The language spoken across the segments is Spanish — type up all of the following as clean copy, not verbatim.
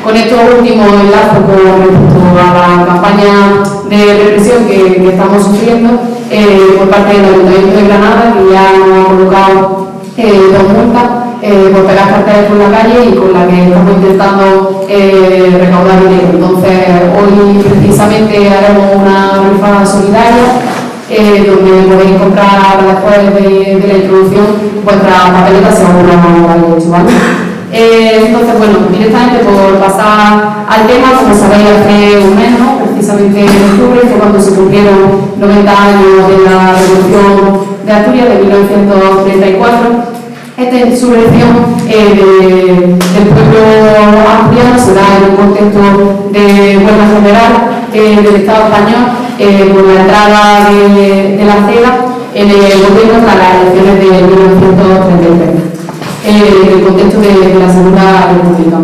Con esto último enlazo con respecto a la campaña de represión que estamos sufriendo por parte del Ayuntamiento de Granada, que ya nos ha colocado 2 multas por pegar carteles por la calle y con la que estamos intentando recaudar dinero. Entonces, hoy precisamente haremos una rifa solidaria donde podéis comprar después de la introducción vuestras papeletas según lo habéis hecho, ¿vale? Entonces, bueno, directamente por pasar al tema, como sabéis, hace un mes, ¿no? Precisamente en octubre, fue cuando se cumplieron 90 años de la Revolución de Asturias de 1934. Esta insurrección del pueblo asturiano se da en un contexto de huelga general del Estado español por la entrada de la CELA en el gobierno tras las elecciones de 1933. En el contexto de la Segunda República.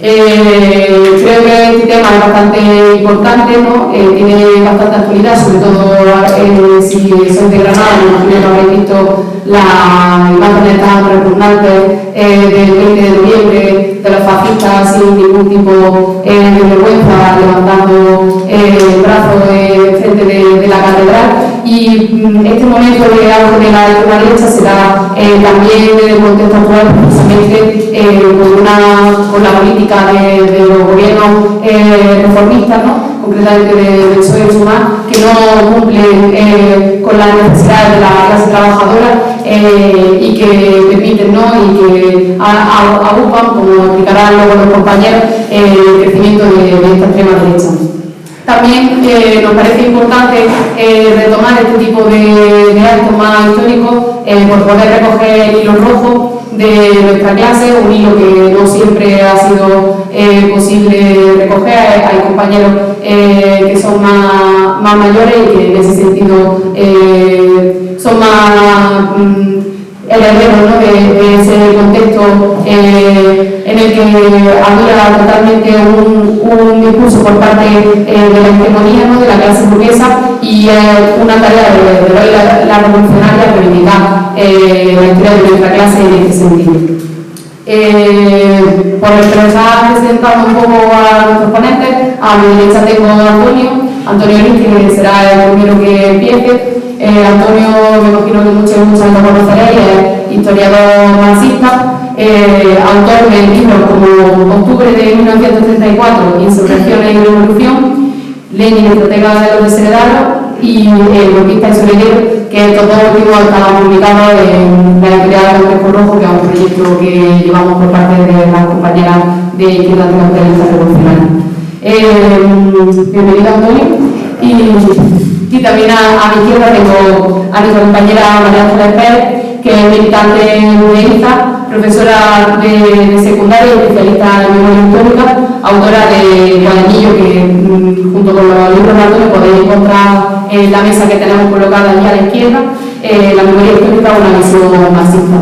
Creo que este tema es bastante importante, ¿no? Tiene bastante actualidad, sobre todo si sois de Granada, no habréis visto las imágenes tan repugnantes del 20 de noviembre de los fascistas sin ningún tipo de vergüenza levantando el brazo frente de la catedral. Y este momento de auge de la extrema derecha se da también en el contexto actual, precisamente con la política de los gobiernos reformistas, ¿no? Concretamente del PSOE y Sumar, que no cumplen con las necesidades de la clase trabajadora y que permiten, ¿no? Y que agrupan, como explicarán luego los compañeros, el crecimiento de esta extrema derecha. También nos parece importante retomar este tipo de actos más históricos por poder recoger el hilo rojo de nuestra clase, un hilo que no siempre ha sido posible recoger. Hay compañeros que son más mayores y que en ese sentido son más herederos, ¿no? de ese contexto en el que había totalmente un discurso por parte de la hegemonía, ¿no? de la clase burguesa, y una tarea de la revolucionaria reivindicar la historia de nuestra clase en este sentido. Por expresar, presentando un poco a nuestros ponentes, a mi derecha tengo a Antonio Luis, que será el primero que empiece. Antonio, me imagino que muchos lo conoceréis, es historiador marxista, autor de libros como Octubre de 1934, Insurrecciones y Revolución, Lenin, estratega de los desheredados, y Golpista y Soledad, que estos dos últimos estaban publicados en la editorial Espejo Rojo, que es un proyecto que llevamos por parte de las compañeras de Izquierda Anticapitalista Revolucionaria. Bienvenido, Antonio. Y también a mi izquierda tengo a nuestra compañera María Ángeles Pérez, que es militante de INTA, profesora de secundaria y especialista en memoria histórica, autora de cuadernillo que junto con los libros de Antonio podéis encontrar en la mesa que tenemos colocada allí a la izquierda, la memoria histórica, una visión marxista.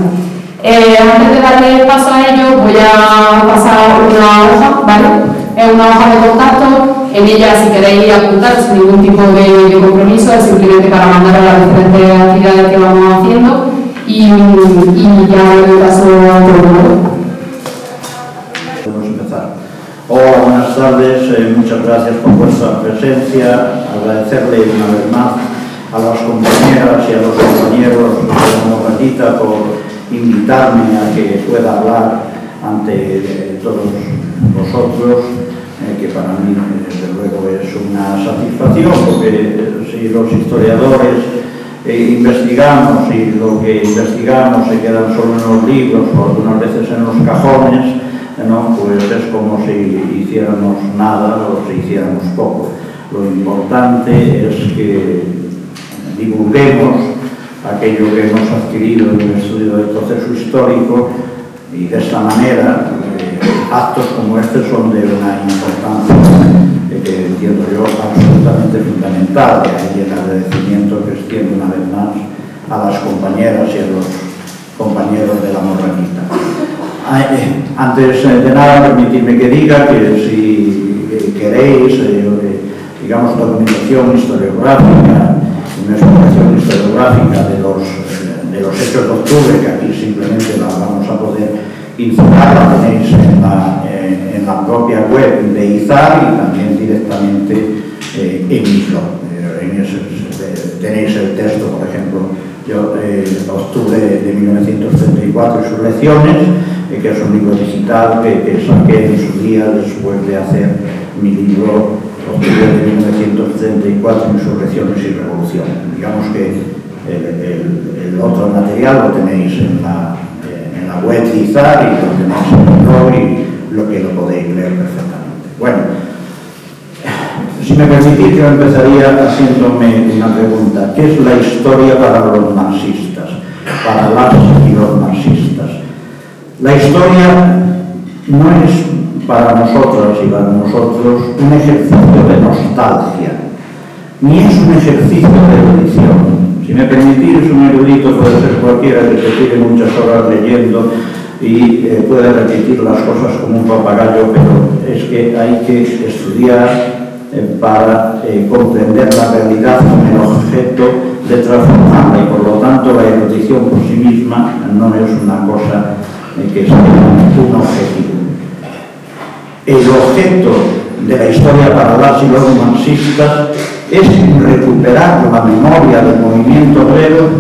Antes de darle paso a ello, voy a pasar una hoja, ¿vale? Es una hoja de contacto. En ella, si queréis apuntar sin ningún tipo de compromiso, es simplemente para mandar a las diferentes actividades que vamos haciendo y ya le paso a todo. Podemos empezar. Hola, buenas tardes, muchas gracias por vuestra presencia. Agradecerle una vez más a las compañeras y a los compañeros de la Morratita por invitarme a que pueda hablar ante todos vosotros, que para mí desde luego es una satisfacción, porque si los historiadores investigamos y lo que investigamos se quedan solo en los libros o algunas veces en los cajones, ¿no? Pues es como si hiciéramos nada o si hiciéramos poco. Lo importante es que divulguemos aquello que hemos adquirido en el estudio del proceso histórico, y de esta manera actos como este son de una importancia que entiendo yo absolutamente fundamental, y el agradecimiento que extiendo una vez más a las compañeras y a los compañeros de la Morratita. Antes de nada, permitidme que diga que si queréis, digamos, documentación historiográfica, una explicación historiográfica de los hechos de octubre, que aquí simplemente la vamos a poder incitar, la tenéis en en la propia web de IZAR y también directamente en Islo. Tenéis el texto, por ejemplo, yo, octubre de 1934 y sus lecciones, que es un libro digital que saqué en su día después de hacer mi libro octubre de 1934, Insurrecciones y Revolución. Digamos que el otro material lo tenéis en la web de IZAR y lo tenéis en el blog y lo podéis leer perfectamente. Bueno, si me permitís, yo empezaría haciéndome una pregunta. ¿Qué es la historia para los marxistas? Para las y los marxistas. La historia no es para nosotras y para nosotros un ejercicio de nostalgia, ni es un ejercicio de erudición. Si me permitís, un erudito puede ser cualquiera que se tire muchas horas leyendo y puede repetir las cosas como un papagayo, pero es que hay que estudiar para comprender la realidad con el objeto de transformarla, y por lo tanto la erudición por sí misma no es una cosa que sea un objetivo. El objeto de la historia para las y los marxistas es recuperar la memoria del movimiento obrero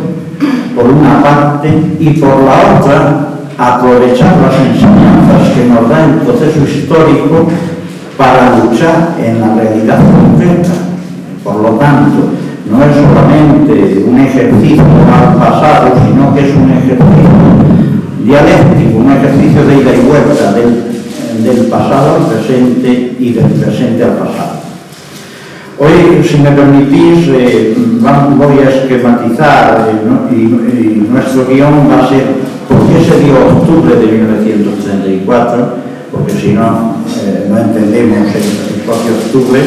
por una parte y por la otra aprovechar las enseñanzas que nos da el proceso histórico para luchar en la realidad concreta. Por lo tanto, no es solamente un ejercicio al pasado, sino que es un ejercicio dialéctico, un ejercicio de ida y vuelta del pasado al presente y del presente al pasado. Hoy, si me permitís, voy a esquematizar y nuestro guión va a ser por qué se dio octubre de 1934, porque si no, no entendemos el propio octubre.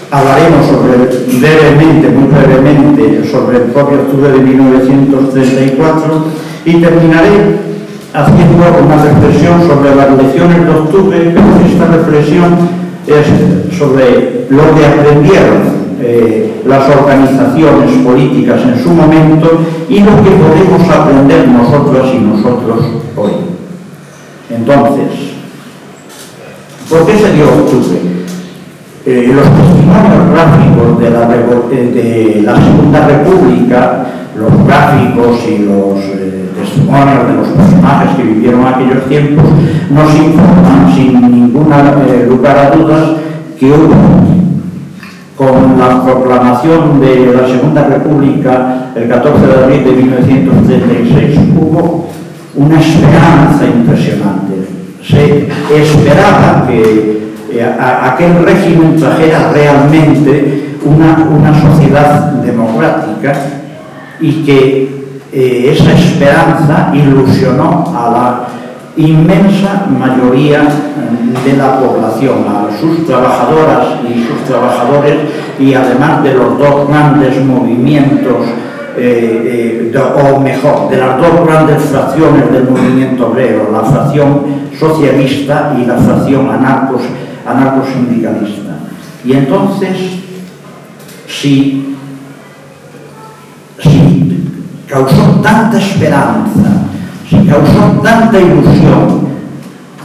Hablaremos muy brevemente sobre el propio octubre de 1934 y terminaré haciendo una reflexión sobre las lecciones de octubre, pero esta reflexión es sobre lo que aprendieron las organizaciones políticas en su momento y lo que podemos aprender nosotras y nosotros hoy. Entonces, ¿por qué se dio octubre? Los testimonios gráficos de la Segunda República, los gráficos y los testimonios de los personajes que vivieron aquellos tiempos, nos informan sin ninguna lugar a dudas que hubo, con la proclamación de la Segunda República el 14 de abril de 1936, hubo una esperanza impresionante. Se esperaba que aquel régimen trajera realmente una sociedad democrática y que esa esperanza ilusionó a la inmensa mayoría de la población, a sus trabajadoras y sus trabajadores, y además de los dos grandes movimientos, o mejor, de las dos grandes fracciones del movimiento obrero, la fracción socialista y la fracción anarcosindicalista. Y entonces, si causó tanta esperanza, si causó tanta ilusión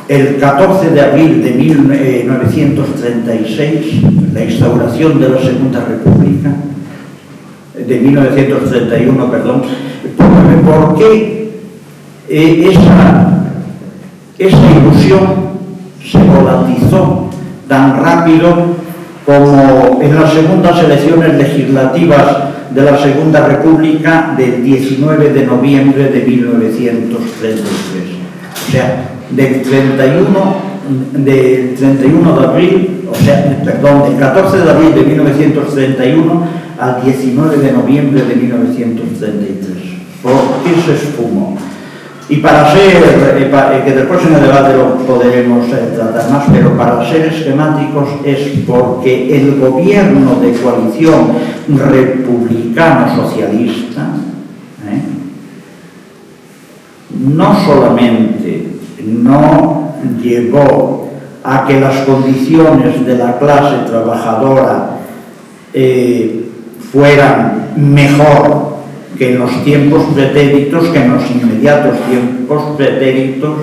el 14 de abril de 1936, la instauración de la Segunda República, de 1931, perdón, ¿por qué esa ilusión se volatizó tan rápido como en las segundas elecciones legislativas de la Segunda República del 19 de noviembre de 1933? O sea, del 31 de abril, del 14 de abril de 1931 al 19 de noviembre de 1933. ¿Por qué se esfumó? Y que después en el debate lo podremos tratar más, pero para ser esquemáticos es porque el gobierno de coalición republicano-socialista no solamente no llevó a que las condiciones de la clase trabajadora fueran mejor que en los tiempos pretéritos, que en los inmediatos tiempos pretéritos,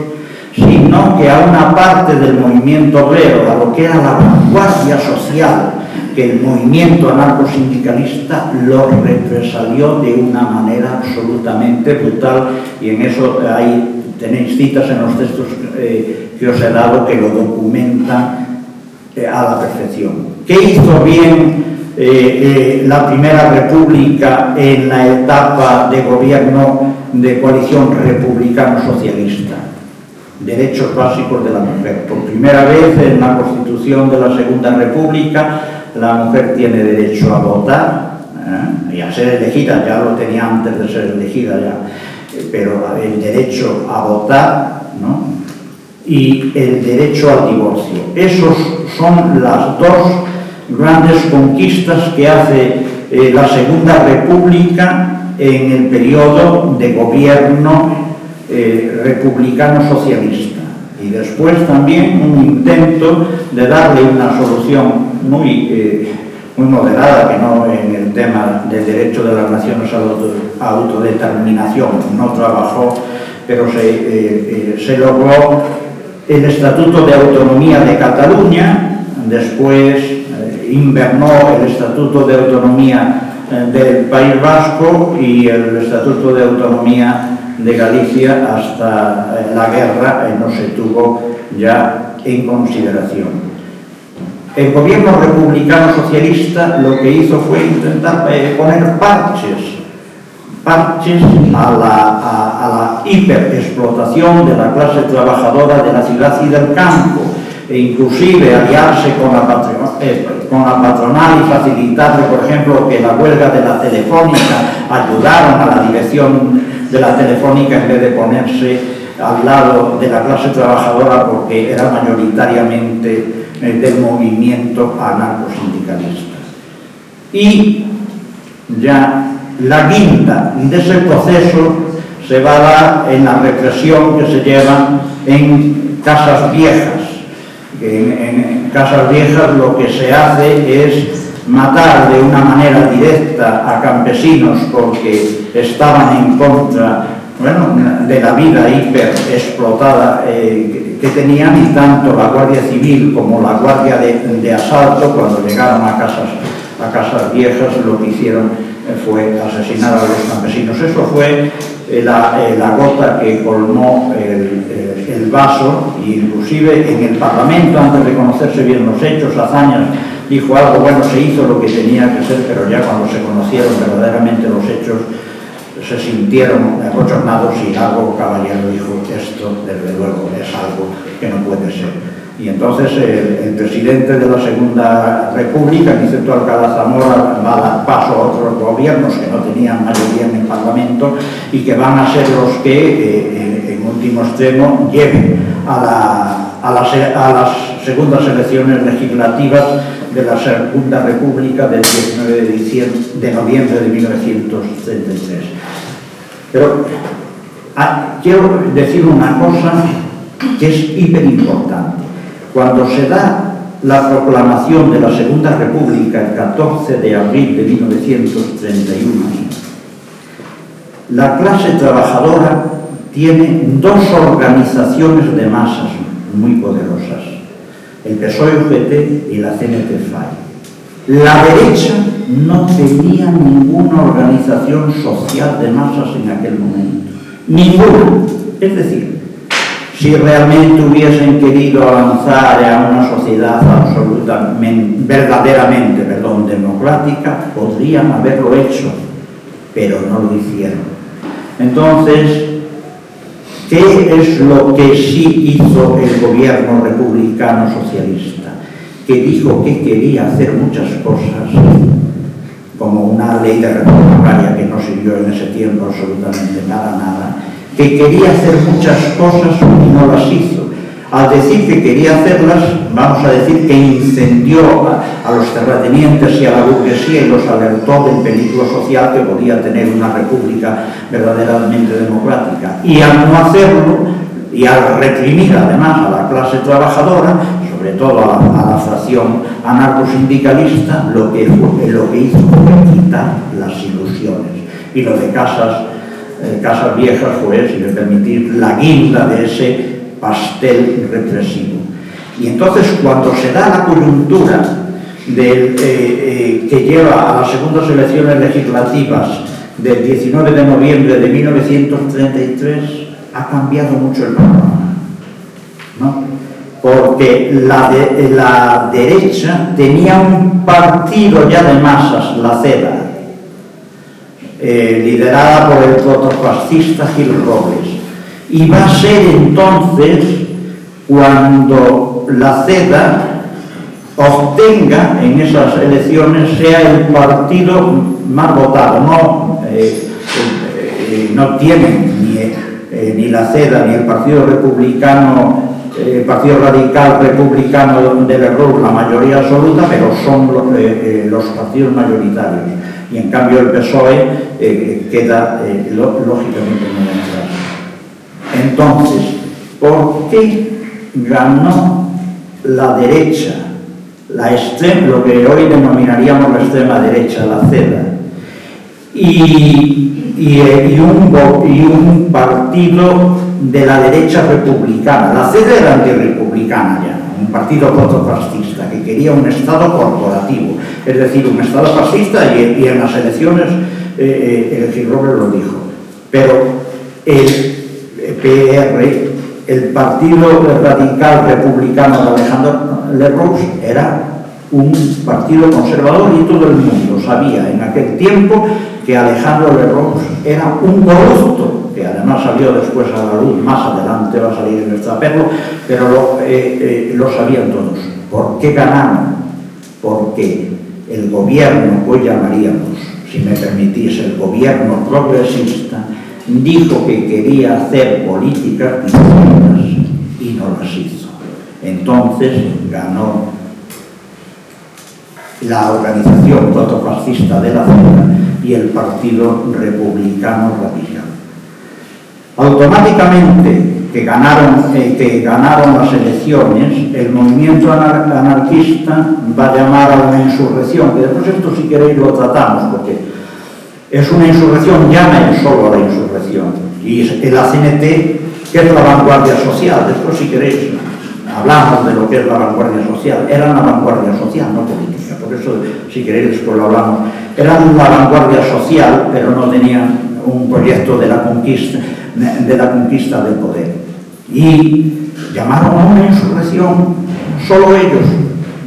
sino que a una parte del movimiento obrero, a lo que era la vanguardia social, que el movimiento anarcosindicalista lo represalió de una manera absolutamente brutal, y en eso ahí tenéis citas en los textos que os he dado que lo documentan a la perfección. ¿Qué hizo bien la Primera República en la etapa de gobierno de coalición republicano-socialista? Derechos básicos de la mujer. Por primera vez en la Constitución de la Segunda República, la mujer tiene derecho a votar y a ser elegida, ya lo tenía antes de ser elegida ya, pero el derecho a votar, ¿no? Y el derecho al divorcio. Esos son las dos grandes conquistas que hace la Segunda República en el periodo de gobierno republicano-socialista. Y después también un intento de darle una solución muy moderada, que no en el tema del derecho de las naciones a la autodeterminación, no trabajó, pero se logró el Estatuto de Autonomía de Cataluña, después invernó el Estatuto de Autonomía del País Vasco y el Estatuto de Autonomía de Galicia hasta la guerra no se tuvo ya en consideración. El gobierno republicano socialista lo que hizo fue intentar poner parches a la hiperexplotación de la clase trabajadora de la ciudad y del campo, e inclusive aliarse con la patronal y facilitarle, por ejemplo, que la huelga de la Telefónica ayudaron a la dirección de la Telefónica en vez de ponerse al lado de la clase trabajadora, porque era mayoritariamente del movimiento anarcosindicalista. Y ya la guinda de ese proceso se va a dar en la represión que se lleva en Casas Viejas. En Casas Viejas lo que se hace es matar de una manera directa a campesinos porque estaban en contra, bueno, de la vida hiperexplotada que tenían, y tanto la Guardia Civil como la Guardia de Asalto, cuando llegaron a Casas Viejas, lo que hicieron fue asesinar a los campesinos. Eso fue la gota que colmó el vaso, y inclusive en el Parlamento, antes de conocerse bien los hechos, Azañas dijo algo, bueno, se hizo lo que tenía que ser, pero ya cuando se conocieron verdaderamente los hechos, se sintieron abochornados, y Lago Caballero dijo, esto desde luego es algo que no puede ser. Y entonces el presidente de la Segunda República, Vicente Alcalá Zamora, va a dar paso a otros gobiernos que no tenían mayoría en el Parlamento y que van a ser los que, en último extremo, lleven a las segundas elecciones legislativas de la Segunda República del 19 de noviembre de 1933. Pero quiero decir una cosa que es hiperimportante. Cuando se da la proclamación de la Segunda República el 14 de abril de 1931, la clase trabajadora tiene dos organizaciones de masas muy poderosas, el PSOE-UGT y la CNT-FAI. La derecha no tenía ninguna organización social de masas en aquel momento, ninguna. Es decir, si realmente hubiesen querido avanzar a una sociedad verdaderamente democrática, podrían haberlo hecho, pero no lo hicieron. Entonces, ¿qué es lo que sí hizo el gobierno republicano socialista? Que dijo que quería hacer muchas cosas, como una ley de reforma agraria que no sirvió en ese tiempo absolutamente nada, que quería hacer muchas cosas y no las hizo. Al decir que quería hacerlas, vamos a decir que incendió a los terratenientes y a la burguesía y los alertó del peligro social que podía tener una república verdaderamente democrática. Y al no hacerlo, y al reprimir además a la clase trabajadora, sobre todo a la fracción anarcosindicalista, lo que hizo fue quitar las ilusiones. Y lo de Casas Viejas fue, si me permitís, la guinda de ese pastel represivo. Y entonces, cuando se da la coyuntura que lleva a las segundas elecciones legislativas del 19 de noviembre de 1933, ha cambiado mucho el panorama, ¿no? Porque la derecha tenía un partido ya de masas, la CEDA, liderada por el protofascista Gil Robles. Y va a ser entonces cuando la CEDA obtenga en esas elecciones, sea el partido más votado. No tienen ni la CEDA ni el Partido Republicano, el Partido Radical Republicano de Lerroux la mayoría absoluta, pero son los partidos mayoritarios. Y en cambio el PSOE queda lógicamente muy atrás. Entonces, ¿por qué ganó la derecha, lo que hoy denominaríamos la extrema derecha, la CEDA, y un partido de la derecha republicana? La CEDA era antirrepublicana ya, un partido protofascista que quería un Estado corporativo, es decir, un Estado fascista, y en las elecciones el Gil Robles lo dijo. Pero el PR, el Partido Radical Republicano de Alejandro Lerroux, era un partido conservador, y todo el mundo sabía en aquel tiempo que Alejandro Lerroux era un corrupto, que además salió después a la luz, más adelante va a salir en el Extraperlo, pero lo sabían todos. ¿Por qué ganaron? Porque el gobierno, hoy llamaríamos, si me permitís, el gobierno progresista, dijo que quería hacer políticas distintas y no las hizo. Entonces ganó la organización protofascista de la CEDA y el Partido Republicano Radical. Automáticamente que ganaron las elecciones, el movimiento anarquista va a llamar a una insurrección, que después esto, si queréis, lo tratamos, porque es una insurrección, llama él solo a la insurrección. Y el ACNT, que es la vanguardia social, después, si queréis, hablamos de lo que es la vanguardia social. Eran la vanguardia social, no política, por eso, si queréis, después lo hablamos. Eran la vanguardia social, pero no tenían un proyecto de la conquista del poder. Y llamaron a una insurrección, solo ellos,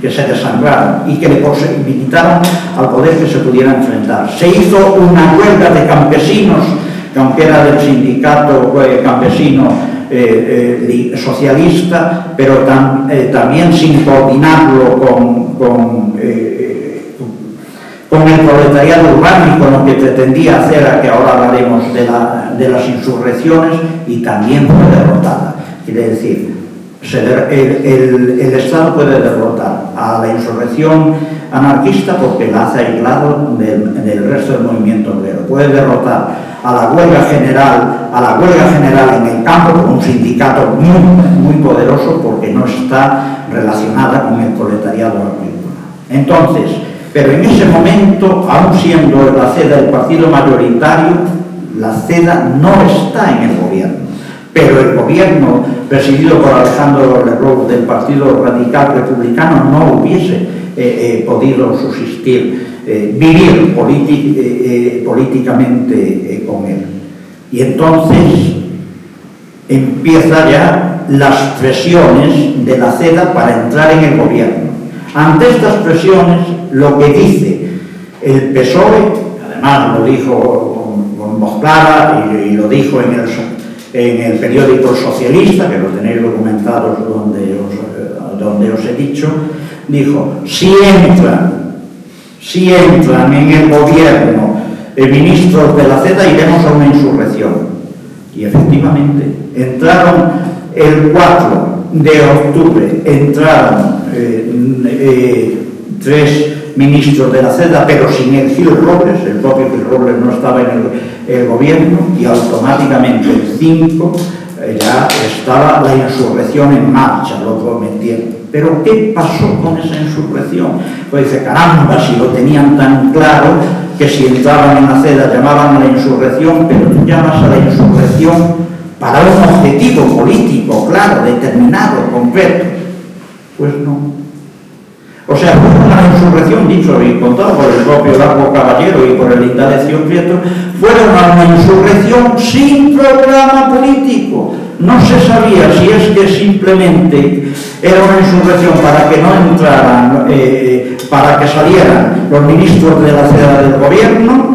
que se desangraron y que le posibilitaron al poder que se pudiera enfrentar. Se hizo una huelga de campesinos, que aunque era del sindicato campesino socialista, pero también sin coordinarlo con el proletariado urbano y con lo que pretendía hacer, que ahora hablaremos de las insurrecciones, y también fue derrotada. Quiere decir, el Estado puede derrotar a la insurrección anarquista porque la hace aislado del resto del movimiento obrero. Puede derrotar a la huelga general en el campo, con un sindicato muy poderoso, porque no está relacionada con el proletariado agrícola. Entonces, pero en ese momento, aún siendo la CEDA el partido mayoritario, la CEDA no está en el gobierno. Pero el gobierno presidido por Alejandro Lerroux del Partido Radical Republicano no hubiese podido subsistir, vivir políticamente con él. Y entonces empieza ya las presiones de la CEDA para entrar en el gobierno. Ante estas presiones, lo que dice el PSOE, además lo dijo con voz clara y lo dijo en el periódico socialista, que lo tenéis documentado donde os he dicho, dijo: si entran en el gobierno ministros de la CEDA, iremos a una insurrección. Y efectivamente entraron el 4 de octubre, entraron 3 ministros de la CEDA, pero sin el Gil Robles. El propio Gil Robles no estaba en el gobierno, y automáticamente el 5 ya estaba la insurrección en marcha, lo prometieron. Pero ¿qué pasó con esa insurrección? Pues dice, caramba, si lo tenían tan claro, que si entraban en la CEDA llamaban a la insurrección, pero tú llamas a la insurrección para un objetivo político claro, determinado, concreto. Pues no. O sea, fue una insurrección, dicho y contado por el propio Largo Caballero y por el Indalecio Prieto, fue una insurrección sin programa político. No se sabía si es que simplemente era una insurrección para que no entraran, para que salieran los ministros de la sede del gobierno,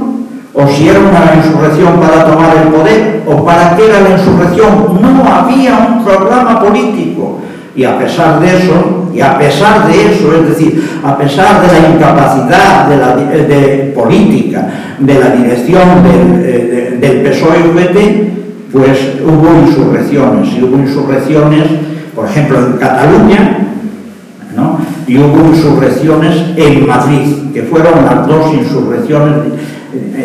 o si era una insurrección para tomar el poder, o para qué era la insurrección. No había un programa político. Y a pesar de eso, es decir, a pesar de la incapacidad de política de la dirección del PSOE-UPT, pues hubo insurrecciones. Y hubo insurrecciones, por ejemplo, en Cataluña, ¿no? Y hubo insurrecciones en Madrid, que fueron las dos insurrecciones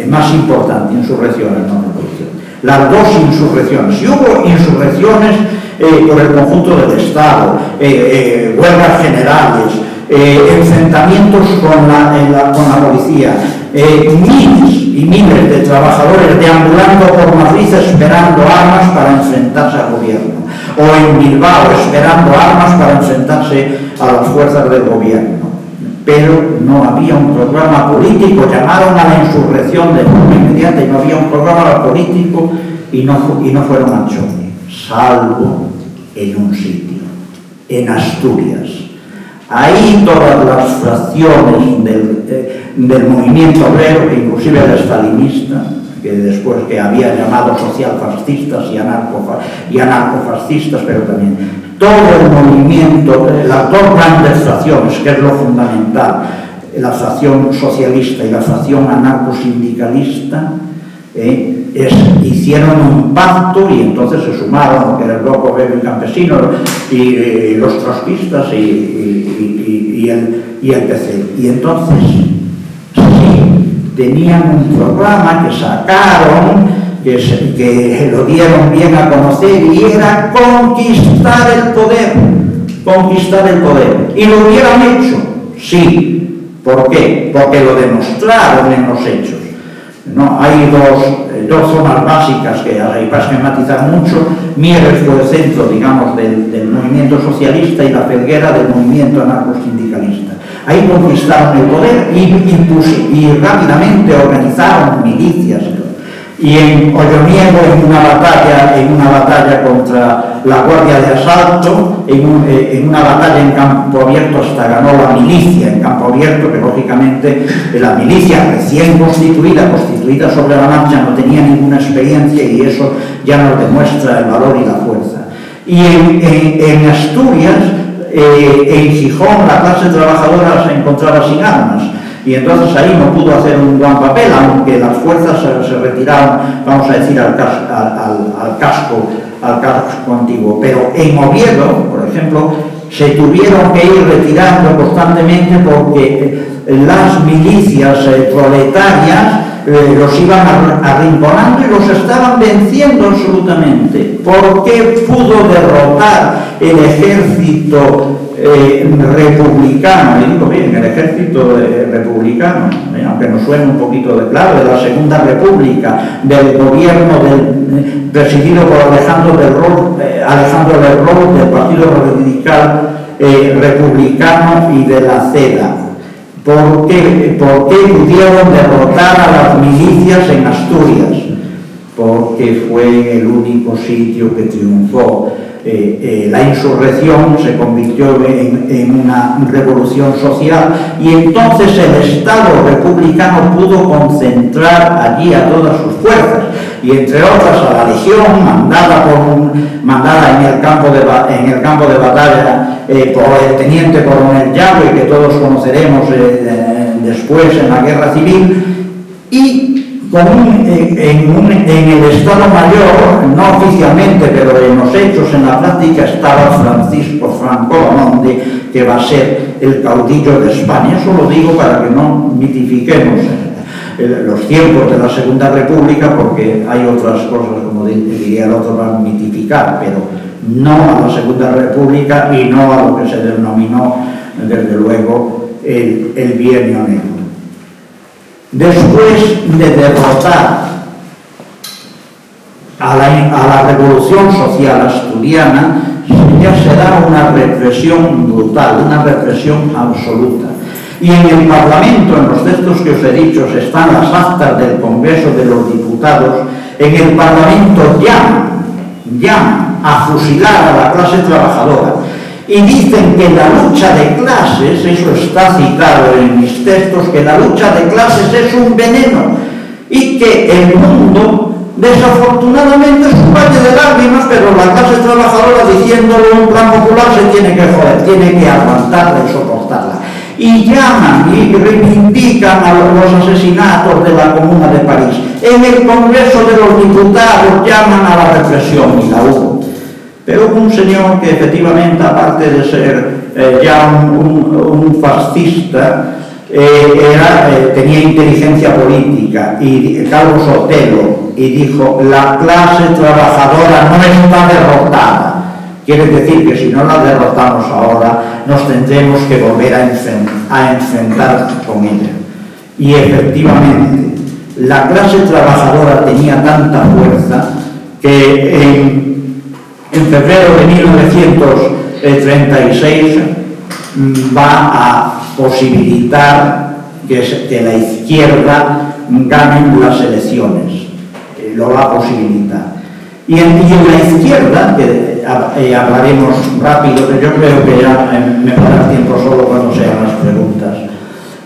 más importantes, insurrecciones, no revoluciones. Las dos insurrecciones. Y hubo insurrecciones por el conjunto del Estado, huelgas generales, enfrentamientos con la policía, miles y miles de trabajadores deambulando por Madrid esperando armas para enfrentarse al gobierno, o en Bilbao esperando armas para enfrentarse a las fuerzas del gobierno. Pero no había un programa político. Llamaron a la insurrección de forma inmediata y no había un programa político y no fueron a choque, salvo en un sitio, en Asturias. Ahí todas las fracciones del movimiento obrero, inclusive el stalinista, que después que había llamado socialfascistas y anarcofascistas, pero también todo el movimiento, las dos grandes fracciones, que es lo fundamental, la fracción socialista y la fracción anarcosindicalista, hicieron un pacto y entonces se sumaron lo que era el bloque obrero y campesino y los trotskistas y el PC. Y entonces sí, tenían un programa que sacaron, que lo dieron bien a conocer, y era conquistar el poder. Y lo hubieran hecho, sí. ¿Por qué? Porque lo demostraron en los hechos. No, hay dos zonas básicas que hay para esquematizar mucho. Mieres fue el centro, digamos, del movimiento socialista y La Felguera del movimiento anarcosindicalista. Ahí conquistaron el poder y rápidamente organizaron milicias. Y en Olloniego, en una batalla contra la Guardia de Asalto, en una batalla en campo abierto, hasta ganó la milicia en campo abierto, que lógicamente la milicia recién constituida sobre la marcha, no tenía ninguna experiencia, y eso ya nos demuestra el valor y la fuerza. Y en Asturias, en Gijón, la clase trabajadora se encontraba sin armas. Y entonces ahí no pudo hacer un gran papel, aunque las fuerzas se retiraron, vamos a decir, al casco antiguo. Pero en Oviedo, por ejemplo, se tuvieron que ir retirando constantemente porque las milicias proletarias los iban arrinconando y los estaban venciendo absolutamente. ¿Por qué pudo derrotar el ejército republicano? Y digo bien, el ejército republicano, aunque nos suene un poquito de claro, de la Segunda República, del gobierno presidido por Alejandro Lerroux, del Partido Radical Republicano y de la CEDA. ¿Por qué pudieron derrotar a las milicias en Asturias? Porque fue el único sitio que triunfó. La insurrección se convirtió en una revolución social, y entonces el Estado republicano pudo concentrar allí a todas sus fuerzas, y entre otras a la legión mandada en el campo de batalla por el teniente coronel Yago, y que todos conoceremos después en la guerra civil, y en el Estado Mayor, no oficialmente, pero en los hechos, en la práctica, estaba Francisco Franco Bamonde, que va a ser el caudillo de España. Eso lo digo para que no mitifiquemos los tiempos de la Segunda República, porque hay otras cosas, como diría el otro, para mitificar, pero no a la Segunda República y no a lo que se denominó, desde luego, el Bienio Negro. Después de derrotar a la revolución social asturiana ya se da una represión brutal, una represión absoluta. Y en el Parlamento, en los textos que os he dicho, están las actas del Congreso de los Diputados. En el Parlamento llaman a fusilar a la clase trabajadora y dicen que la lucha de clases, eso está citado en mis textos, que la lucha de clases es un veneno y que el mundo desafortunadamente es un valle de lágrimas, pero la clase trabajadora, diciéndolo en un plan popular, se tiene que joder, tiene que aguantarla y soportarla. Y llaman y reivindican a los asesinatos de la Comuna de París. En el Congreso de los Diputados llaman a la represión, y la hubo. Pero un señor que efectivamente, aparte de ser ya un fascista, tenía inteligencia política, y Carlos Sotelo, y dijo: la clase trabajadora no está derrotada. Quiere decir que si no la derrotamos ahora, nos tendremos que volver a enfrentar con ella. Y efectivamente, la clase trabajadora tenía tanta fuerza que en febrero de 1936 va a posibilitar que la izquierda gane las elecciones. Lo va a posibilitar. Y en la izquierda, que hablaremos rápido, pero yo creo que ya me va a dar tiempo solo cuando sean las preguntas.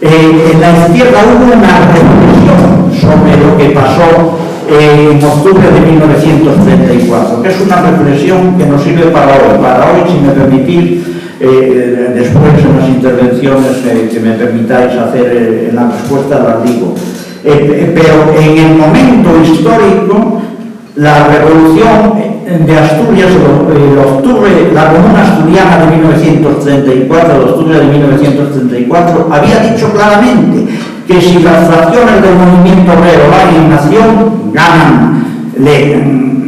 En la izquierda hubo una reflexión sobre lo que pasó en octubre de 1934, que es una reflexión que nos sirve para hoy, si me permitís, después en las intervenciones que me permitáis hacer en la respuesta las digo. Pero en el momento histórico, la revolución de Asturias, la Comuna Asturiana de 1934, el octubre de 1934, había dicho claramente que si las fracciones del movimiento obrero, la indignación,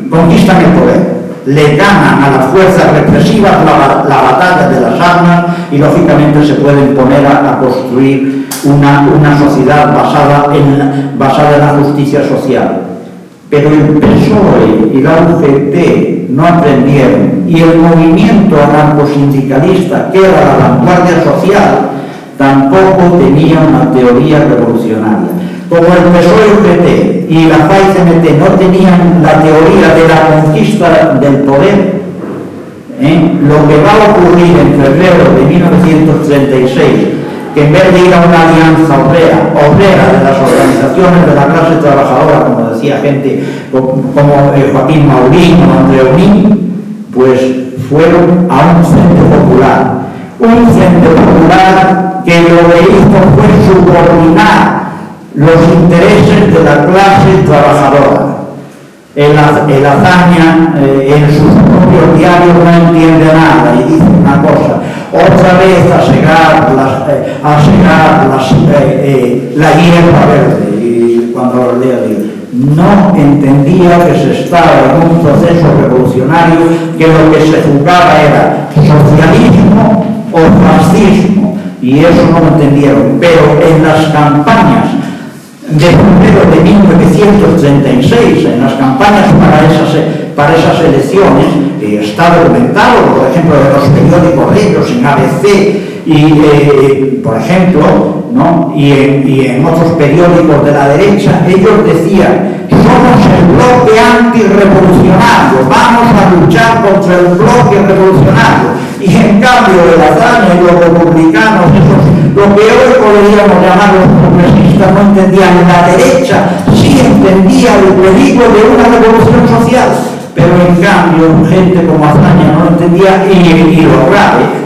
conquistan el poder, le ganan a las fuerzas represivas la batalla de las armas, y lógicamente se pueden poner a construir una sociedad basada en la justicia social. Pero el PSOE y la UGT no aprendieron, y el movimiento anarcosindicalista, que era la vanguardia social, tampoco tenía una teoría revolucionaria. Como el PSOE, UGT y la FAI-CNT no tenían la teoría de la conquista del poder, lo que va a ocurrir en febrero de 1936, que en vez de ir a una alianza obrera de las organizaciones de la clase trabajadora, como decía gente como Joaquín Maurín o André Unín, pues fueron a un frente popular. Un frente popular que lo que hizo fue subordinar los intereses de la clase trabajadora. El Azaña, en sus propios diarios, no entiende nada y dice una cosa: otra vez a segar la hierba verde. Y cuando lo lea, no entendía que se estaba en un proceso revolucionario, que lo que se jugaba era socialismo o fascismo, y eso no lo entendieron. Pero en las campañas de febrero de 1936, en las campañas para esas elecciones, está documentado, por ejemplo, de los periódicos ellos, en ABC, y por ejemplo, ¿no? y en otros periódicos de la derecha, ellos decían: somos el bloque antirrevolucionario, vamos a luchar contra el bloque revolucionario. Y en cambio el Azaña y los republicanos, lo que hoy podríamos llamar los progresistas, no entendían. La derecha sí entendía el peligro de una revolución social, pero en cambio gente como Azaña no lo entendía. Y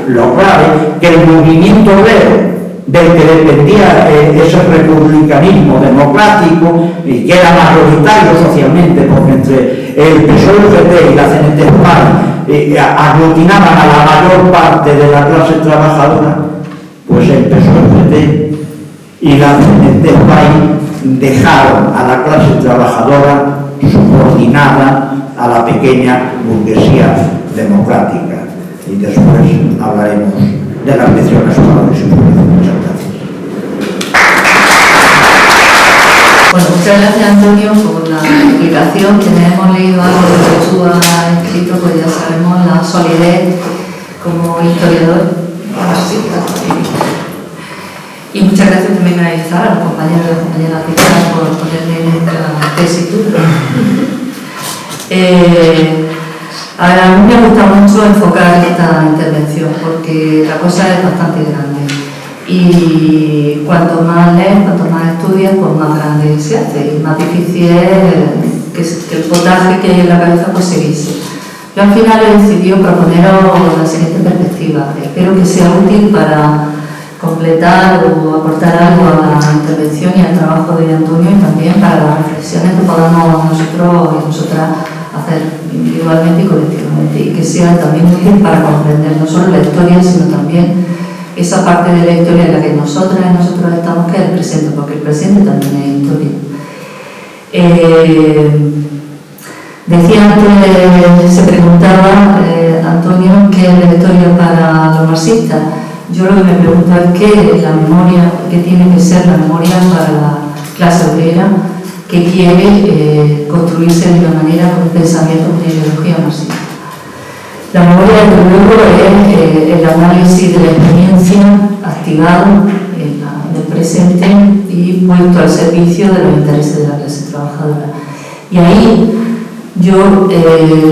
lo grave, que el movimiento obrero, del que dependía ese republicanismo democrático, y que era mayoritario socialmente, porque entre el PSOE y la CNT aglutinaban a la mayor parte de la clase trabajadora, pues el PSOE y la CNT dejaron a la clase trabajadora subordinada a la pequeña burguesía democrática. Y después hablaremos de las lecciones para los estudiantes. Muchas gracias. Bueno, muchas gracias, Antonio, por la explicación, quienes hemos leído algo de lo que tú has escrito, pues ya sabemos la solidez como historiador marxista. Y muchas gracias también a Izar, a los compañeros y compañeras de Izar por ponerle en esta tesitura. A mí me gusta mucho enfocar esta intervención porque la cosa es bastante grande y cuanto más lees, cuanto más estudias, pues más grande se hace y más difícil es que el potaje que hay en la cabeza pues se guise. Yo al final he decidido proponeros la siguiente perspectiva. Espero que sea útil para completar o aportar algo a la intervención y al trabajo de Antonio y también para las reflexiones que podamos nosotros y nosotras hacer individualmente y colectivamente y que sea también útil para comprender no solo la historia sino también esa parte de la historia en la que nosotras y nosotros estamos, que es el presente, porque el presente también es historia. Decía antes, se preguntaba Antonio qué es la historia para los marxistas. Yo lo que me pregunto es qué es la memoria, qué tiene que ser la memoria para la clase obrera que quiere construirse de una manera con pensamiento, con ideología marxista. La memoria, desde luego, es el análisis de la experiencia activado en el presente y puesto al servicio de los intereses de la clase trabajadora. Y ahí yo,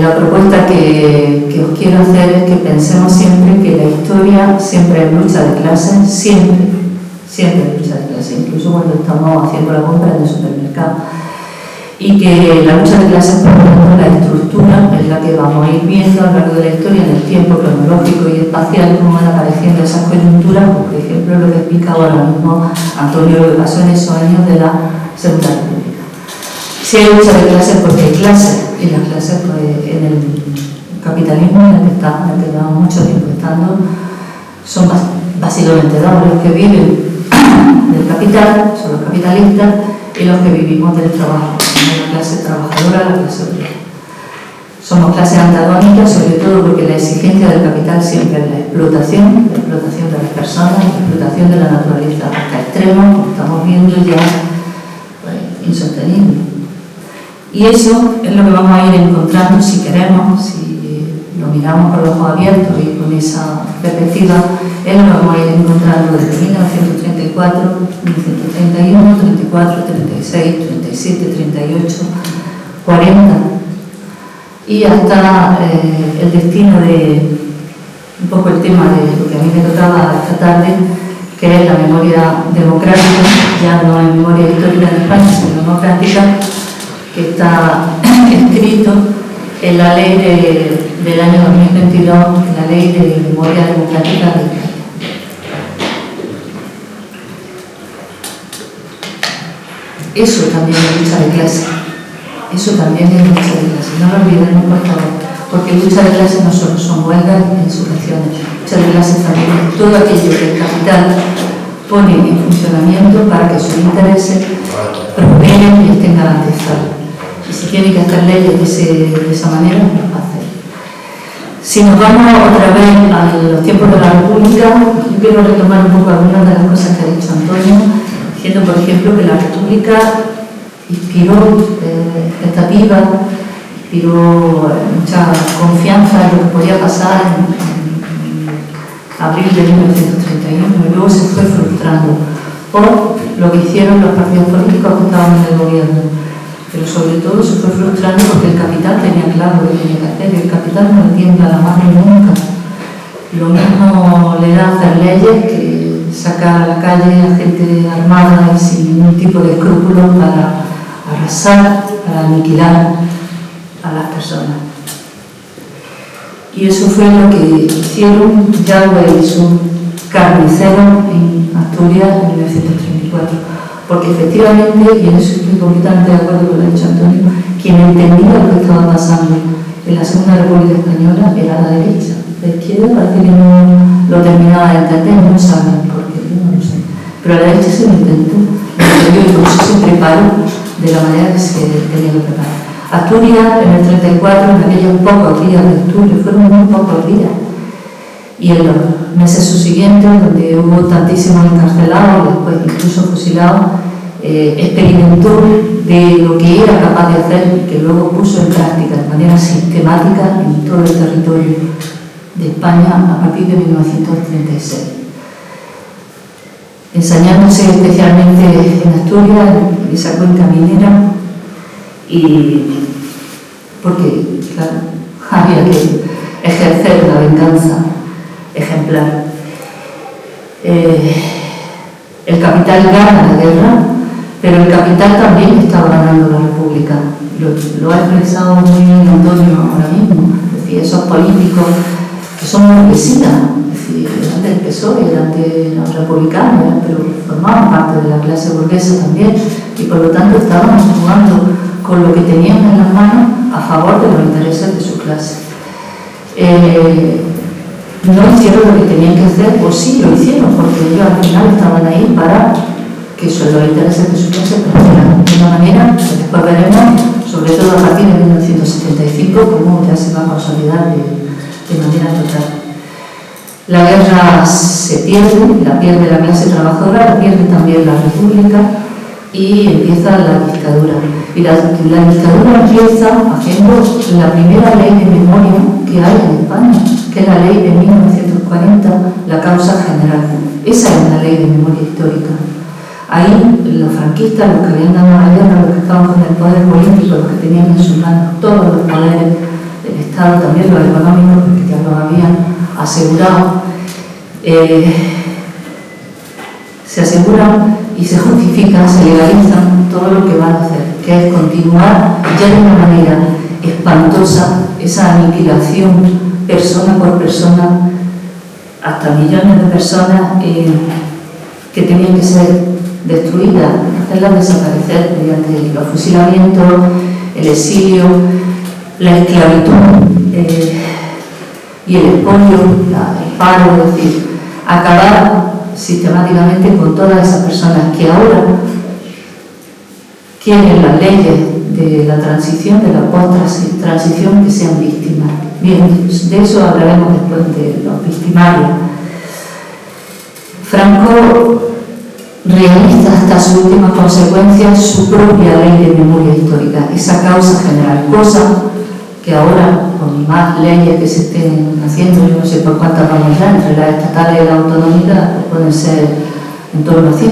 la propuesta que os quiero hacer es que pensemos siempre que la historia siempre es lucha de clases, siempre es lucha de clases, incluso cuando estamos haciendo la compra en el supermercado. Y que la lucha de clases, por ejemplo, la estructura en la que vamos a ir viendo a lo largo de la historia, en el tiempo cronológico y espacial, cómo van apareciendo esas coyunturas, como por ejemplo lo que explica ahora mismo Antonio, lo que pasó en esos años de la Segunda República. Si hay lucha de clases, porque hay clases, y las clases pues, en el capitalismo en el que estamos, en el que llevamos mucho tiempo estando, son básicamente dos, los que viven del capital, son los capitalistas, y los que vivimos del trabajo, la clase trabajadora, la clase obrera. Somos clases antagónicas, sobre todo porque la exigencia del capital siempre es la explotación de las personas, la explotación de la naturaleza hasta extremos, como estamos viendo ya, pues, insostenible. Y eso es lo que vamos a ir encontrando si queremos, si lo miramos con los ojos abiertos y con esa perspectiva, es lo que vamos a ir encontrando desde 1934, 1931, 34, 36, 37, 38, 40 y hasta el destino de un poco el tema de lo que a mí me tocaba esta tarde, que es la memoria democrática, ya no es memoria histórica en España, sino democrática, que está escrito en la ley del año 2022, la ley de memoria democrática de España. Eso también es lucha de clase. Eso también es lucha de clase. No lo olvidemos, por favor, porque lucha de clase no solo son huelgas e insurrecciones. Lucha de clase también es todo aquello que el capital pone en funcionamiento para que sus intereses prosperen y estén garantizados. Y si tiene que hacer leyes de esa manera, lo va a hacer. Si nos vamos otra vez a los tiempos de la República, yo quiero retomar un poco algunas de las cosas que ha dicho Antonio, diciendo, por ejemplo, que la República inspiró expectativas, inspiró mucha confianza en lo que podía pasar en abril de 1931 y luego se fue frustrando por lo que hicieron los partidos políticos que estaban en el gobierno. Pero sobre todo se fue frustrando porque el capital tenía claro lo que tenía que hacer y el capital no le tiembla la mano nunca. Lo mismo le da hacer leyes que sacar a la calle a gente armada y sin ningún tipo de escrúpulos para arrasar, para aniquilar a las personas. Y eso fue lo que hicieron Yagüe y sus carniceros en Asturias en 1934. Porque efectivamente, y en eso estoy completamente de acuerdo con lo que ha dicho Antonio, quien entendía lo que estaba pasando en la Segunda República Española era la derecha. La izquierda parece que no lo terminaba de entender, no saben por qué, no lo sé. Pero la derecha se lo intentó, incluso se preparó de la manera que se tenía que preparar. Asturias, en el 34, en aquellos pocos días de octubre, fueron muy pocos días. Y en los meses subsiguientes, donde hubo tantísimos encarcelados, después incluso fusilados, experimentó de lo que era capaz de hacer y que luego puso en práctica de manera sistemática en todo el territorio de España a partir de 1936. Ensañándose especialmente en Asturias, en esa cuenca minera, y porque claro, había que ejercer la venganza ejemplar. El capital gana la guerra, pero el capital también estaba ganando la República. Lo ha expresado muy bien Antonio ahora mismo. Es decir, esos políticos que son burguesía, es decir, eran del PSOE, eran de los republicanos, pero formaban parte de la clase burguesa también, y por lo tanto estaban jugando con lo que tenían en las manos a favor de los intereses de su clase. No hicieron lo que tenían que hacer, o sí lo hicieron, porque ellos al final estaban ahí para que los intereses de su clase prosperaran de una manera que después veremos, sobre todo a partir de 1975, cómo ya se va a consolidar de manera total. La guerra se pierde, la pierde la clase trabajadora, la pierde también la República y empieza la dictadura. Y la dictadura empieza haciendo la primera ley de memoria que hay en España, que es la ley de 1940, la causa general. Esa es una ley de memoria histórica. Ahí los franquistas, los que habían dado la guerra, los que estaban con el poder político, los que tenían en sus manos todos los poderes del Estado, también los económicos, porque ya los habían asegurado, se aseguran y se justifican, se legalizan todo lo que van a hacer, que es continuar ya de una manera espantosa esa aniquilación persona por persona, hasta millones de personas que tenían que ser destruidas, hacerlas desaparecer mediante los fusilamientos, el exilio, la esclavitud y el expolio, el paro, es decir, acabar sistemáticamente con todas esas personas que ahora quieren las leyes de la transición, de la post-transición, que sean víctimas. Bien, de eso hablaremos después de los victimarios. Franco realiza hasta sus últimas consecuencias su propia ley de memoria histórica, esa causa general, cosa que ahora, con más leyes que se estén haciendo, yo no sé por cuántas vamos ya, entre las estatales y las autonómicas, pueden ser en torno a 100.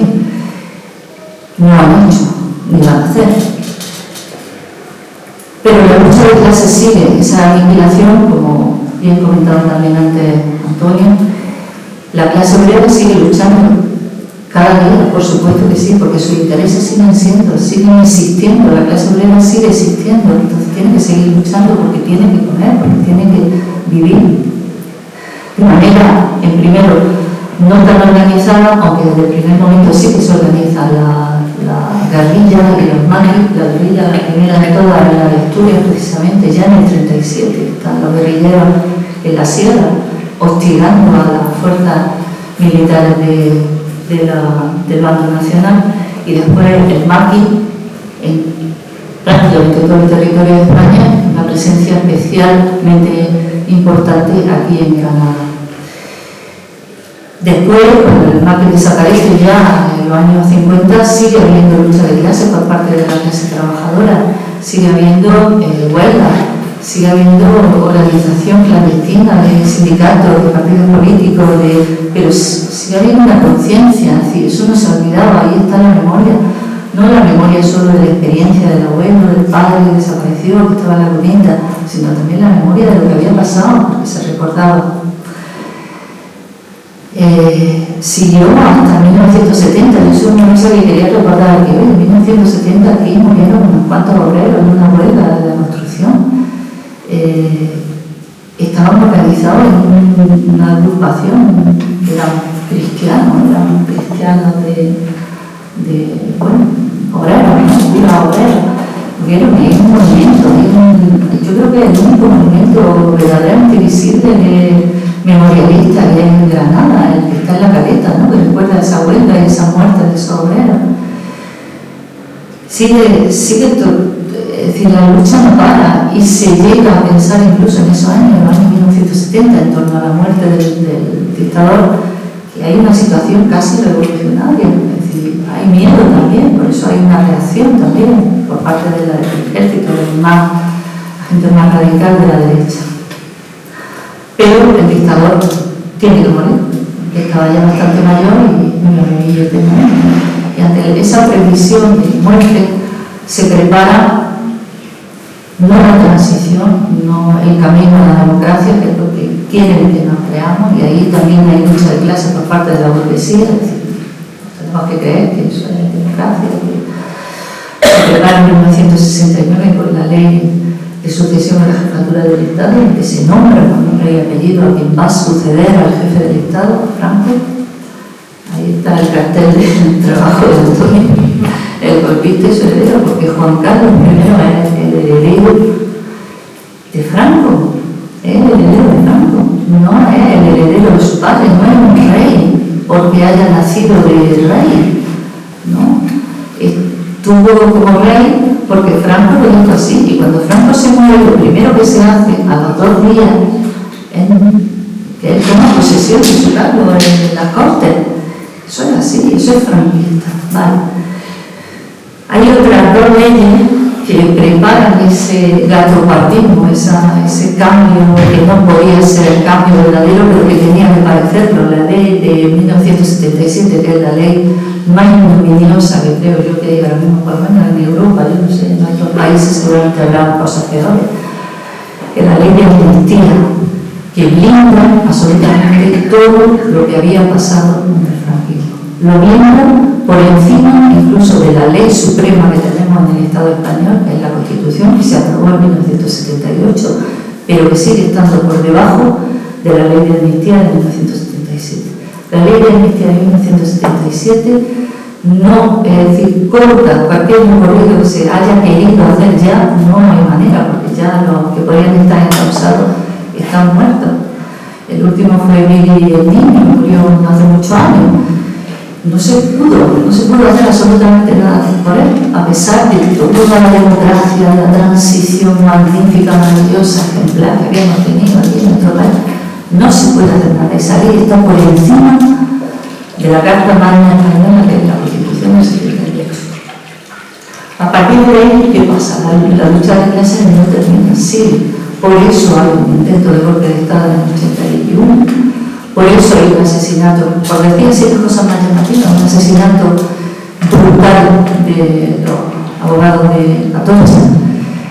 No han hecho, ni van a hacer. Pero la lucha de clases sigue, esa aniquilación, como bien comentaba también antes Antonio, la clase obrera sigue luchando cada día, por supuesto que sí, porque sus intereses siguen existiendo, la clase obrera sigue existiendo, entonces tiene que seguir luchando porque tiene que comer, porque tiene que vivir de manera, en primero, no tan organizada, aunque desde el primer momento sí que se organiza la guerrilla y los maquis. La guerrilla, la primera de todas, en la de Asturias, precisamente, ya en el 37, están los guerrilleros en la sierra, hostigando a las fuerzas militares del bando nacional, y después el maqui en prácticamente todo el territorio de España, una presencia especialmente importante aquí en Granada. Después, cuando el maqui desaparece ya en los años 50, sigue habiendo lucha de clase por parte de la clase trabajadora, sigue habiendo huelga, sigue habiendo organización clandestina de sindicatos, de partidos políticos, pero sigue habiendo una conciencia, es decir, eso no se ha olvidado, ahí está la memoria, no la memoria solo de la experiencia del abuelo, del padre que desapareció, que estaba en la bonita, sino también la memoria de lo que había pasado, porque se recordaba. Siguió hasta 1970, yo soy una cosa que quería recordar aquí, en 1970 aquí murieron unos cuantos obreros en una huelga de la construcción. Estaban organizados en una agrupación que eran cristianos de obreros, hubieron un movimiento, yo creo que el único movimiento verdaderamente visible de memorialista que hay en Granada, el que está en la Caleta, ¿no?, que recuerda esa huelga y esa muerte de esos obreros. Sigue es decir, la lucha no para, y se llega a pensar incluso en esos años, en los años 1970, en torno a la muerte del dictador, que hay una situación casi revolucionaria. Es decir, hay miedo también, por eso hay una reacción también por parte del ejército, la gente más radical de la derecha. Pero el dictador tiene que morir, que estaba ya bastante mayor y me lo reí yo tengo. Y ante esa previsión de muerte se prepara no la transición, no el camino a la democracia, que es lo que quieren que nos creamos, y ahí también hay lucha de clase por parte de la burguesía, es decir, tenemos que creer que eso es democracia, que se prepara en 1969 con la ley de sucesión a la jefatura del Estado, en que se nombra con nombre y apellido a quien va a suceder al jefe del Estado, Franco. Ahí está el cartel del trabajo de Antonio, el golpista y su heredero, porque Juan Carlos I es el heredero de Franco, es el heredero de Franco, no es el heredero de su padre, no es un rey porque haya nacido de rey, ¿no? Estuvo como rey porque Franco lo hizo así, y cuando Franco se muere, lo primero que se hace a los 2 días es que él toma posesión de su cargo en las cortes. Eso es así, eso es franquista, ¿vale? Hay otras 2 leyes que preparan ese gatopartismo, ese cambio que no podía ser el cambio verdadero, pero que tenía que parecerlo. La ley de 1977, que es la ley más ignominiosa que creo yo que hay ahora mismo, por lo menos en Europa, yo no sé, en otros países seguramente habrán cosas peores, que la ley de amnistía, que blinda absolutamente todo lo que había pasado con el franquismo. Lo blinda por encima incluso de la ley suprema que tenemos en el Estado español, que es la Constitución, que se aprobó en 1978, pero que sigue estando por debajo de la ley de amnistía de 1977. La ley de amnistía de 1977 no, es decir, corta cualquier recorrido que se haya querido hacer ya, no hay manera, porque ya los que podían estar encausados están muertos. El último fue Miguel el Niño, murió hace muchos años. No se pudo hacer absolutamente nada por él, a pesar de toda la democracia, la transición magnífica, maravillosa, ejemplar que hemos tenido aquí en nuestro país. No se puede hacer nada. Esa ley está por encima de la Carta Magna Española, que es la Constitución del 78. A partir de ahí, ¿qué pasa? La lucha de clases no termina así. Por eso hay un intento de golpe de Estado en el 81. Por eso hay un asesinato, por decir así las cosas más llamativas, un asesinato brutal de los abogados de Atocha.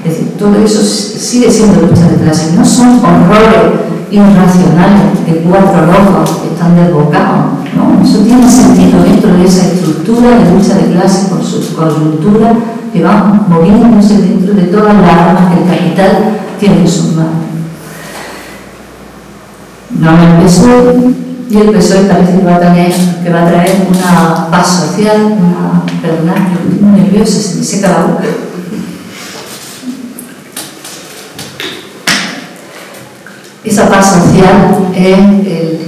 Es decir, todo eso sigue siendo lucha de clases. No son horrores irracionales de 4 locos que están desbocados, ¿no? Eso tiene sentido dentro de esa estructura de lucha de clases con su coyuntura que va moviéndose dentro de todas las armas que el capital tiene en sus manos. No el PSOE, y el PSOE parece que va a traer una paz social, perdonad, estoy muy nerviosa, se me seca la boca. Esa paz social es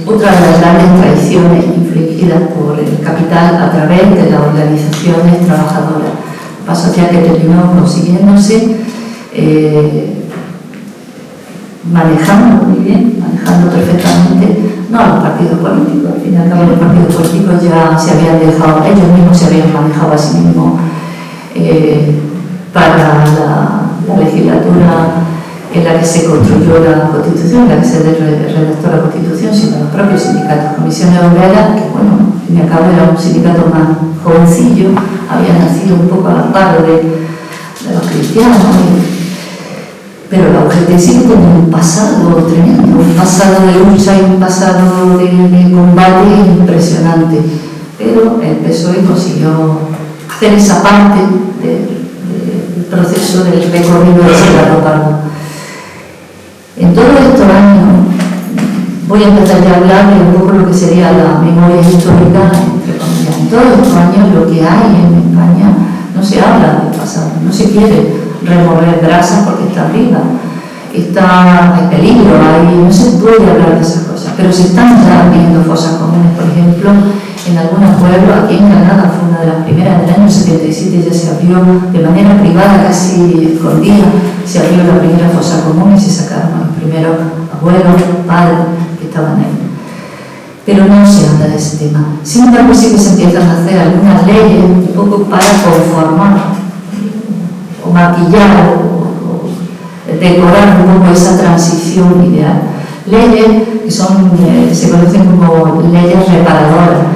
otra de las grandes traiciones infligidas por el capital a través de las organizaciones trabajadoras. La paz social que terminó consiguiéndose manejando muy bien, manejando perfectamente, no a los partidos políticos. Al fin y al cabo los partidos políticos ya se habían dejado, ellos mismos se habían manejado a sí mismos para la legislatura en la que se construyó la Constitución, en la que se redactó la Constitución, sino los propios sindicatos. Comisiones Obreras, que bueno, al fin y al cabo era un sindicato más jovencillo, había nacido un poco al amparo de los cristianos, pero la UGT sigue con un pasado tremendo, un pasado de lucha y un pasado de combate impresionante. Pero el PSOE consiguió hacer esa parte del proceso del recorrido de Serrano Pardo. En todos estos años, voy a empezar ya a hablar de un poco lo que sería la memoria histórica, entre comillas. En todos estos años lo que hay en España no se habla del pasado, no se quiere remover brasas porque está arriba, hay peligro, no se puede hablar de esas cosas, pero se están ya viendo fosas comunes. Por ejemplo, en algunos pueblos, aquí en Granada fue una de las primeras, del año 77 ya se abrió de manera privada, casi escondida, se abrió la primera fosa común y se sacaron a los primeros abuelos, padres que estaban ahí. pero no se habla de ese tema. Sin embargo, sí que se empiezan a hacer algunas leyes un poco para conformar o maquillar o decorar un poco esa transición ideal. Leyes que se conocen como leyes reparadoras,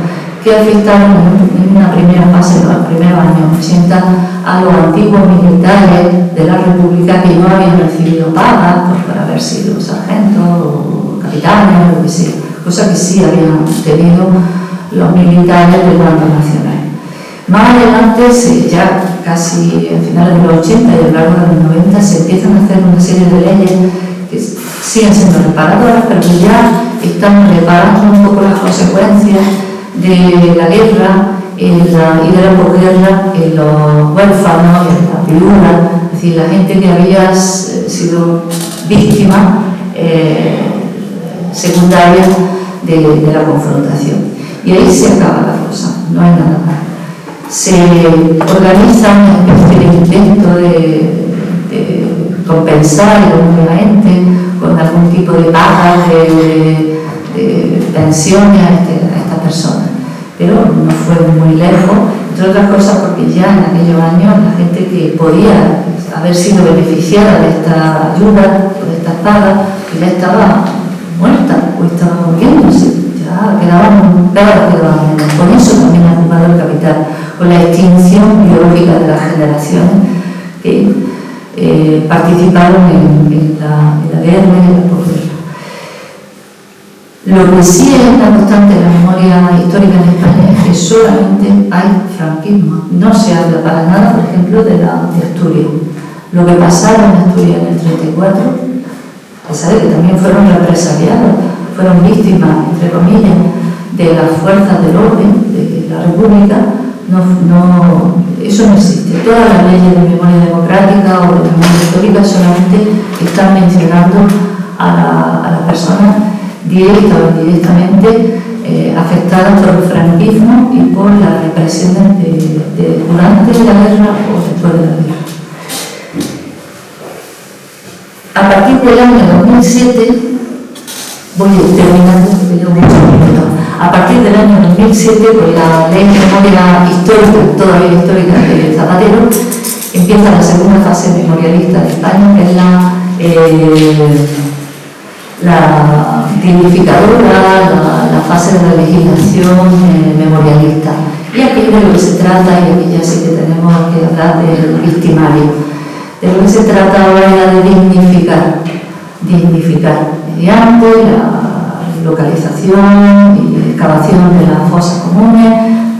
que afectaron en una primera fase, en los primeros años 80, a los antiguos militares de la República que no habían recibido paga por haber sido sargentos o capitanes o lo que sea, cosa que sí habían tenido los militares del bando nacional. Más adelante, ya casi a finales de los 80 y a lo largo de los 90, se empiezan a hacer una serie de leyes que siguen siendo reparadoras, pero que ya están reparando un poco las consecuencias de la guerra y de la posguerra en los huérfanos, en la viuda, es decir, la gente que había sido víctima secundaria de la confrontación. Y ahí se acaba la cosa, no hay nada más. Se organiza una especie de intento de compensar económicamente con algún tipo de paga, de pensiones a estas personas, pero no fue muy lejos, entre otras cosas porque ya en aquellos años la gente que podía haber sido beneficiada de esta ayuda o de estas pagas ya estaba muerta o estaba muriéndose, ya quedaban menos. Con eso también ha jugado el capital, con la extinción biológica de las generaciones que participaron en la guerra y en la posguerra. Lo que sí es una constante en la memoria histórica en España es que solamente hay franquismo. No se habla para nada, por ejemplo, de Asturias. Lo que pasaron en Asturias en el 34, a pesar de que también fueron represaliados, fueron víctimas, entre comillas, de las fuerzas del orden de la República, eso no existe. Todas las leyes de memoria democrática o de memoria histórica solamente están mencionando a las personas directa o indirectamente afectadas por el franquismo y por las represiones durante la guerra o después de la guerra. A partir del año 2007, voy terminando porque llevo muchos minutos. A partir del año 2007, con la ley de memoria histórica, todavía histórica de Zapatero, empieza la segunda fase memorialista de España, que es la dignificadora, la fase de la legislación memorialista. Y aquí de lo que se trata, y aquí ya sí que tenemos que hablar del victimario, de lo que se trata ahora era de dignificar mediante la localización y excavación de las fosas comunes,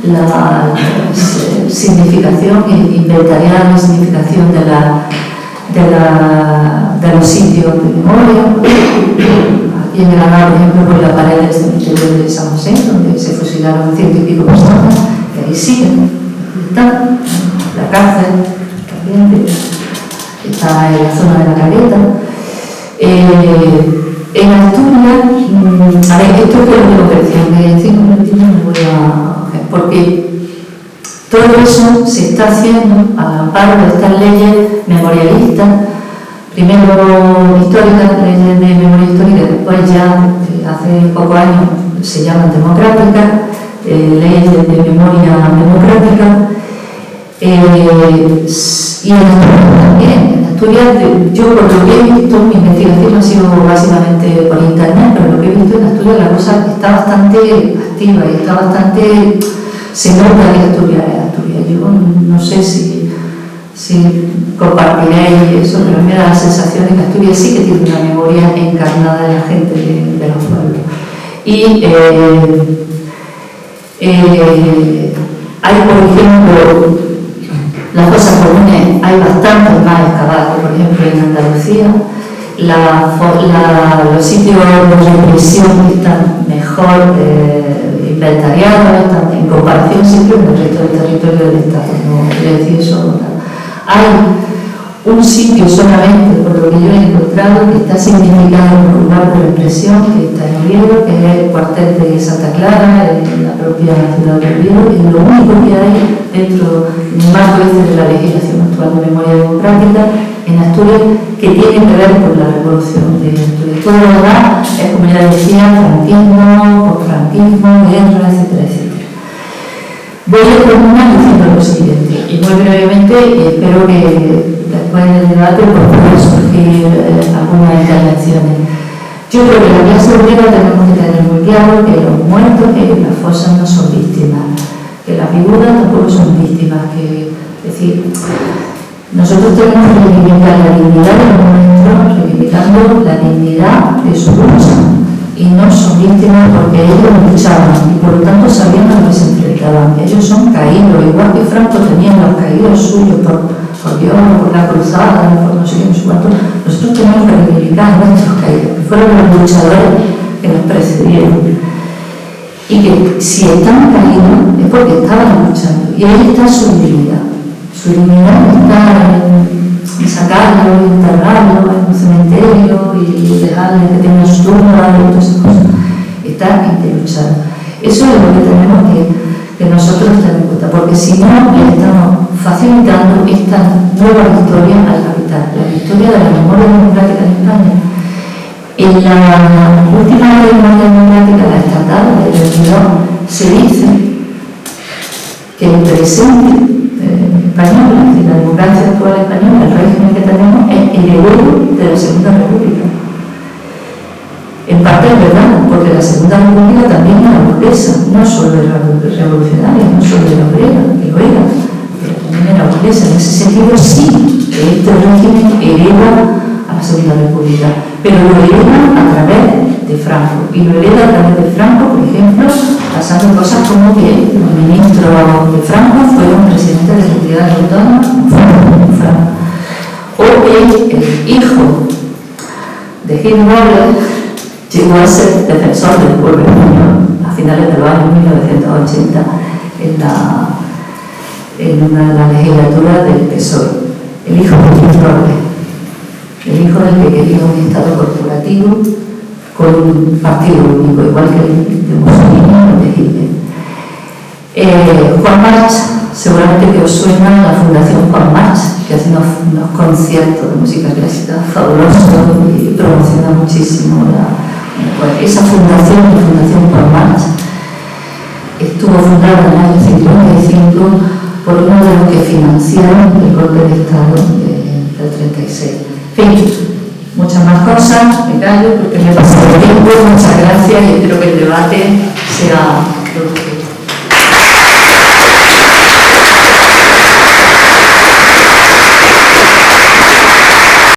la significación, inventariar la significación de los sitios de memoria. Aquí en Granada, por ejemplo, por la pared del cementerio de San José, donde se fusilaron 100 y pico personas, que ahí siguen, están. La cárcel también está en la zona de la Caleta. En Asturias, a ver, esto es lo que decía, en 5 minutos me voy a... porque todo eso se está haciendo al amparo de estas leyes memorialistas, primero históricas, leyes de memoria histórica, después ya hace pocos años se llaman democráticas, leyes de memoria democrática, y en Asturias también. En Asturias, yo por lo que he visto, mi investigación ha sido básicamente por internet, pero lo que he visto en Asturias la cosa está bastante activa y está bastante... se nota que Asturias es Asturias. Yo no sé si compartiréis eso, pero me da la sensación de que Asturias sí que tiene una memoria encarnada en la gente de los pueblos. Y hay, por ejemplo, las fosas comunes, hay bastantes más excavadas, por ejemplo, en Andalucía. Los sitios de represión están mejor inventariados, están en comparación siempre con el resto del territorio del Estado. No quiere decir eso. Hay un sitio solamente, por lo que yo he encontrado, que está significado como lugar de represión, que está en Oviedo, que es el cuartel de Santa Clara, en la propia ciudad de Oviedo, y lo único que hay dentro del marco de la legislación actual de memoria democrática en Asturias que tiene que ver con la revolución de Asturias. Todo lo demás es, como ya decía, franquismo, posfranquismo, guerra, etcétera, etcétera. Voy a terminar diciendo lo siguiente, y muy brevemente, y espero que después del debate puedan surgir algunas intervenciones. Yo creo que la clase obrera tenemos que tener muy claro que los muertos que en las fosas no son víctimas, que las figuras tampoco son víctimas, que, es decir, nosotros tenemos que reivindicar la dignidad de los nuestros, reivindicando la dignidad de su lucha, y no son víctimas porque ellos luchaban y por lo tanto sabían a lo que se enfrentaban. Ellos son caídos, igual que Franco tenía los caídos suyos por Dios, por la cruzada, por no sé qué, no sé cuánto. Nosotros tenemos que reivindicar a nuestros caídos, que fueron los luchadores que nos precedieron. Y que si están caídos es porque estaban luchando. Y ahí está su dignidad. Su dignidad está en sacarlo, enterrarlo en un cementerio y dejarle que tenga su tumba y todas esas cosas. Está en que luchar. Eso es lo que tenemos que nosotros tener en cuenta, porque si no, le estamos facilitando esta nueva historia al capital, la historia de la memoria democrática en España. En la última memoria democrática, la estatal del 22, se dice que el presente español, y la democracia actual española, el régimen que tenemos, es el heredero de la Segunda República. En parte es verdad, porque la Segunda República también era burguesa, no solo era revolucionaria, no solo era obrera, que lo era, pero también era burguesa. En ese sentido, sí, este régimen hereda a la Segunda República, pero lo hereda a través de Franco, y lo hereda a través de Franco, por ejemplo, pasando cosas como que los ministros de Franco fueron presidentes de la entidad autónoma, Franco, o que el hijo de Gil Noble llegó a ser defensor del pueblo español a finales de los años 1980 en una de las legislaturas del PSOE, el hijo de Gil Noble, el hijo del que quería un Estado corporativo con un partido único, igual que el de Mussolini o de Hitler. Juan March, seguramente que os suena la Fundación Juan March, que hace unos conciertos de música clásica fabulosos y promociona muchísimo esa fundación, la Fundación Juan March, estuvo fundada en el año 55 por uno de los que financiaron el golpe de Estado del 36. En fin, muchas más cosas, me callo porque me he pasado el tiempo. Muchas gracias y espero que el debate sea productivo.